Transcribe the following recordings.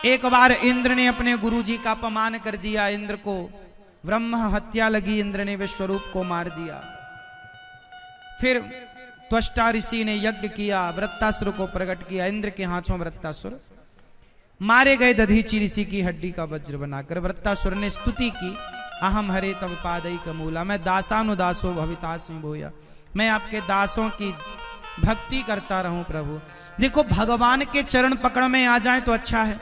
एक बार इंद्र ने अपने गुरुजी का अपमान कर दिया, इंद्र को ब्रह्म हत्या लगी, इंद्र ने विश्वरूप को मार दिया। फिर त्वष्टा ऋषि ने यज्ञ किया, वृत्तासुर को प्रकट किया। इंद्र के हाथों वृत्तासुर मारे गए, दधीचि ऋषि की हड्डी का वज्र बनाकर। वृत्तासुर ने स्तुति की, अहम हरे तव पादई कमूला, मैं दासानुदासो भवितास्मि भूया, मैं आपके दासों की भक्ति करता रहूं प्रभु। देखो भगवान के चरण पकड़ में आ जाएं तो अच्छा है,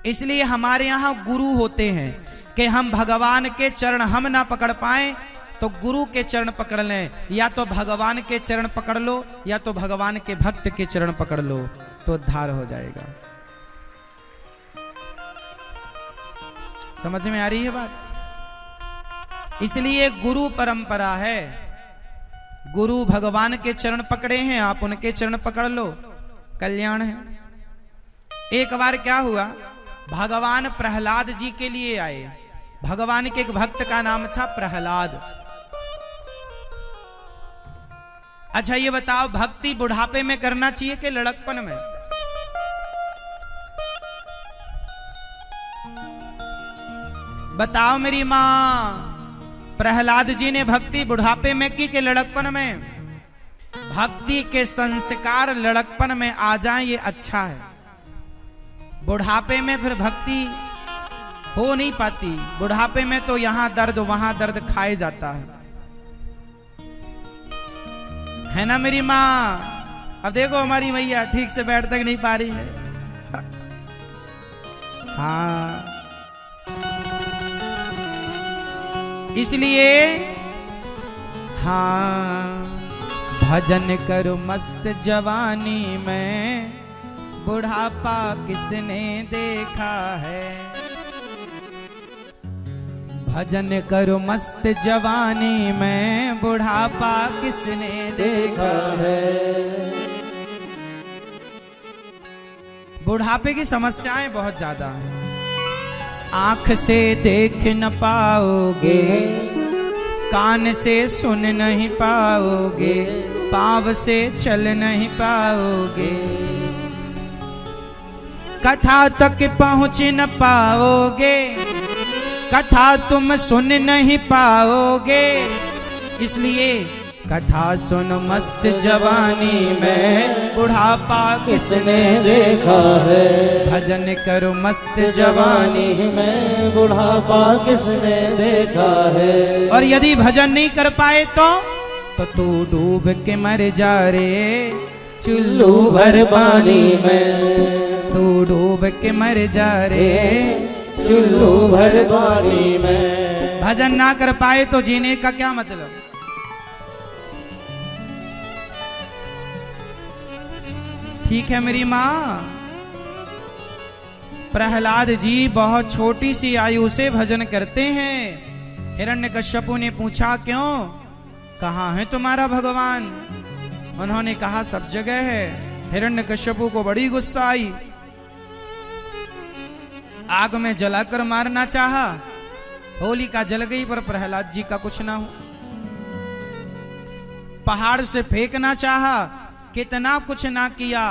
इसलिए हमारे यहाँ गुरु होते हैं कि हम भगवान के चरण हम ना पकड़ पाए तो गुरु के चरण पकड़ लें, या तो भगवान के चरण पकड़ लो या तो भगवान के भक्त के चरण पकड़ लो तो उद्धार हो जाएगा। समझ में आ रही है बात? इसलिए गुरु परंपरा है, गुरु भगवान के चरण पकड़े हैं, आप उनके चरण पकड़ लो, कल्याण है। एक बार क्या हुआ, भगवान प्रहलाद जी के लिए आए। भगवान के एक भक्त का नाम था प्रहलाद। अच्छा ये बताओ, भक्ति बुढ़ापे में करना चाहिए कि लड़कपन में? बताओ मेरी मां, प्रहलाद जी ने भक्ति बुढ़ापे में की कि लड़कपन में? भक्ति के संस्कार लड़कपन में आ जाएं ये अच्छा है, बुढ़ापे में फिर भक्ति हो नहीं पाती। बुढ़ापे में तो यहां दर्द वहां दर्द खाए जाता है ना मेरी माँ? अब देखो हमारी मैया ठीक से बैठ तक नहीं पा रही है। हाँ इसलिए हाँ, भजन करो मस्त जवानी में, बुढ़ापा किसने देखा है। भजन करो मस्त जवानी में, बुढ़ापा किसने देखा है। बुढ़ापे की समस्याएं बहुत ज्यादा हैं। आंख से देख न पाओगे, कान से सुन नहीं पाओगे, पांव से चल नहीं पाओगे, कथा तक पहुंच न पाओगे, कथा तुम सुन नहीं पाओगे। इसलिए कथा सुन मस्त जवानी में, बुढ़ापा किसने देखा है। भजन करो मस्त जवानी में, बुढ़ापा किसने देखा है। और यदि भजन नहीं कर पाए तो तू डूब के मर जा रे चुल्लू भर पानी में, तू डूब के मर जा रे चुल्लू भर पानी में। भजन ना कर पाए तो जीने का क्या मतलब? ठीक है मेरी माँ, प्रहलाद जी बहुत छोटी सी आयु से भजन करते हैं। हिरण्यकश्यपु ने पूछा क्यों, कहाँ है तुम्हारा भगवान? उन्होंने कहा सब जगह है। हिरण्यकश्यपु को बड़ी गुस्सा आई, आग में जलाकर मारना चाहा, होलिका जल गई पर प्रहलाद जी का कुछ ना हो। पहाड़ से फेंकना चाहा, कितना कुछ ना किया,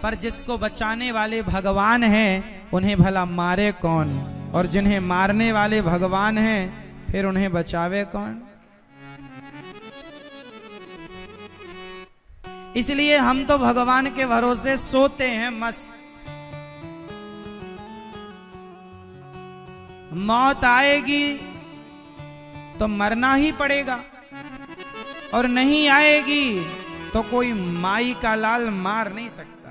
पर जिसको बचाने वाले भगवान हैं उन्हें भला मारे कौन? और जिन्हें मारने वाले भगवान हैं फिर उन्हें बचावे कौन? इसलिए हम तो भगवान के भरोसे सोते हैं मस्त। मौत आएगी तो मरना ही पड़ेगा, और नहीं आएगी तो कोई माई का लाल मार नहीं सकता।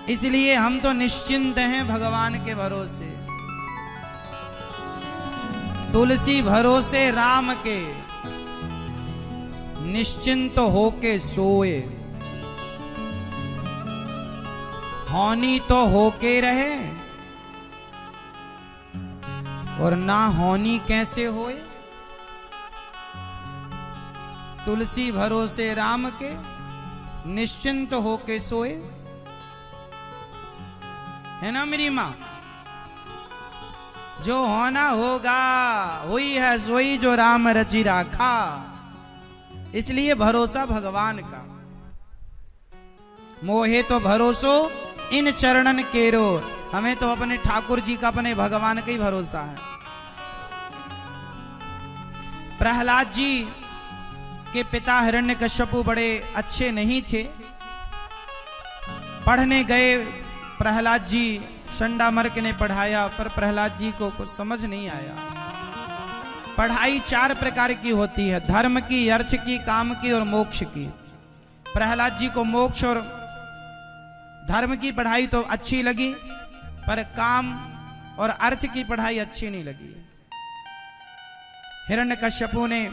इसलिए हम तो निश्चिंत हैं भगवान के भरोसे। तुलसी भरोसे राम के, निश्चिंत होके सोए, होनी तो होके रहे और ना होनी कैसे होए। तुलसी भरोसे राम के, निश्चिंत होके सोए, है ना मेरी माँ? जो होना होगा वही है सोई, जो राम रचि राखा। इसलिए भरोसा भगवान का। मोहे तो भरोसो इन चरणन केरो। हमें तो अपने ठाकुर जी का, अपने भगवान का ही भरोसा है। प्रहलाद जी के पिता हिरण्यकश्यपु बड़े अच्छे नहीं थे। पढ़ने गए प्रहलाद जी, चंडामर्क ने पढ़ाया, पर प्रहलाद जी को कुछ समझ नहीं आया। पढ़ाई 4 प्रकार की होती है, धर्म की, अर्थ की, काम की और मोक्ष की। प्रहलाद जी को मोक्ष और धर्म की पढ़ाई तो अच्छी लगी, पर काम और अर्थ की पढ़ाई अच्छी नहीं लगी। हिरण्यकश्यपु ने,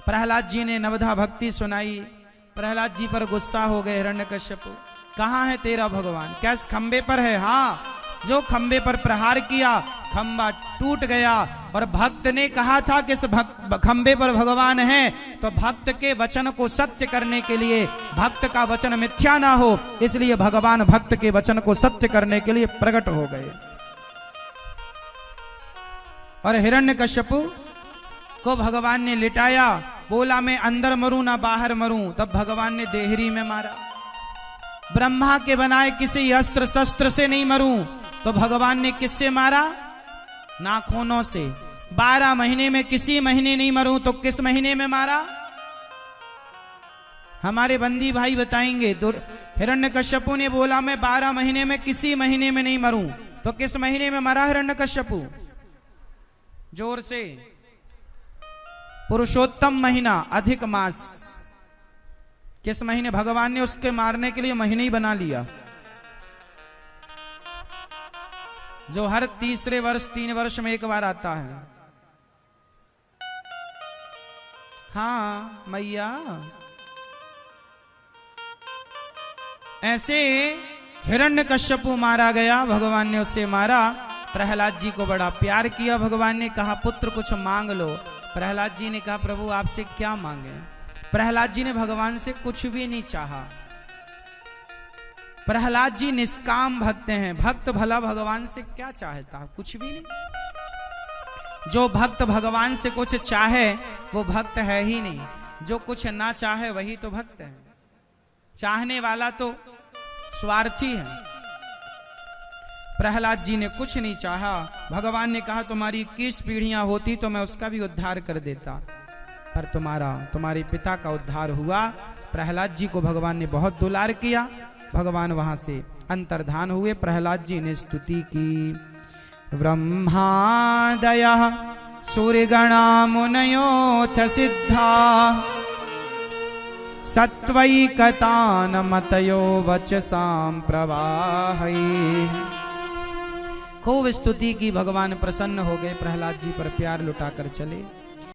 प्रहलाद जी ने नवधा भक्ति सुनाई। प्रहलाद जी पर गुस्सा हो गए हिरण्यकश्यपु। कहाँ है तेरा भगवान? कैस खंबे पर है? हाँ, जो खंबे पर प्रहार किया खंबा टूट गया। और भक्त ने कहा था कि इस खंबे पर भगवान है, तो भक्त के वचन को सत्य करने के लिए, भक्त का वचन मिथ्या ना हो, इसलिए भगवान भक्त के वचन को सत्य करने के लिए प्रकट हो गए। और हिरण्यकश्यपु को भगवान ने लिटाया। बोला मैं अंदर मरूं ना बाहर मरूं, तब भगवान ने देहरी में मारा। ब्रह्मा के बनाए किसी अस्त्र शस्त्र से नहीं मरूं, तो भगवान ने किससे मारा? नाखूनों से। 12 महीने में किसी महीने नहीं मरूं, तो किस महीने में मारा? हमारे बंदी भाई बताएंगे। हिरण्यकश्यपु ने बोला मैं 12 महीने में किसी महीने में नहीं मरूं, तो किस महीने में मरा हिरण्यकश्यपु? जोर से। पुरुषोत्तम महीना, अधिक मास। किस महीने? भगवान ने उसके मारने के लिए महीने ही बना लिया, जो हर तीसरे वर्ष 3 वर्ष में एक बार आता है। हाँ मैया, ऐसे हिरण्यकश्यपु मारा गया। भगवान ने उसे मारा। प्रहलाद जी को बड़ा प्यार किया। भगवान ने कहा पुत्र कुछ मांग लो। प्रहलाद जी ने कहा प्रभु आपसे क्या मांगे? प्रहलाद जी ने भगवान से कुछ भी नहीं चाहा। प्रहलाद जी निष्काम भक्त हैं। भक्त भला भगवान से क्या चाहता? कुछ भी नहीं। जो भक्त भगवान से कुछ चाहे वो भक्त है ही नहीं। जो कुछ ना चाहे वही तो भक्त है। चाहने वाला तो स्वार्थी है। प्रहलाद जी ने कुछ नहीं चाहा। भगवान ने कहा तुम्हारी 21 पीढ़ियां होती तो मैं उसका भी उद्धार कर देता, पर तुम्हारे पिता का उद्धार हुआ। प्रहलाद जी को भगवान ने बहुत दुलार किया। भगवान वहां से अंतर्धान हुए। प्रहलाद जी ने स्तुति की। ब्रह्मादयः सूर्यगणा मुनयोऽथ सिद्धा सत्वैकतान मतयो वचसां प्रवाहै। खूब स्तुति की। भगवान प्रसन्न हो गए, प्रहलाद जी पर प्यार लुटाकर चले।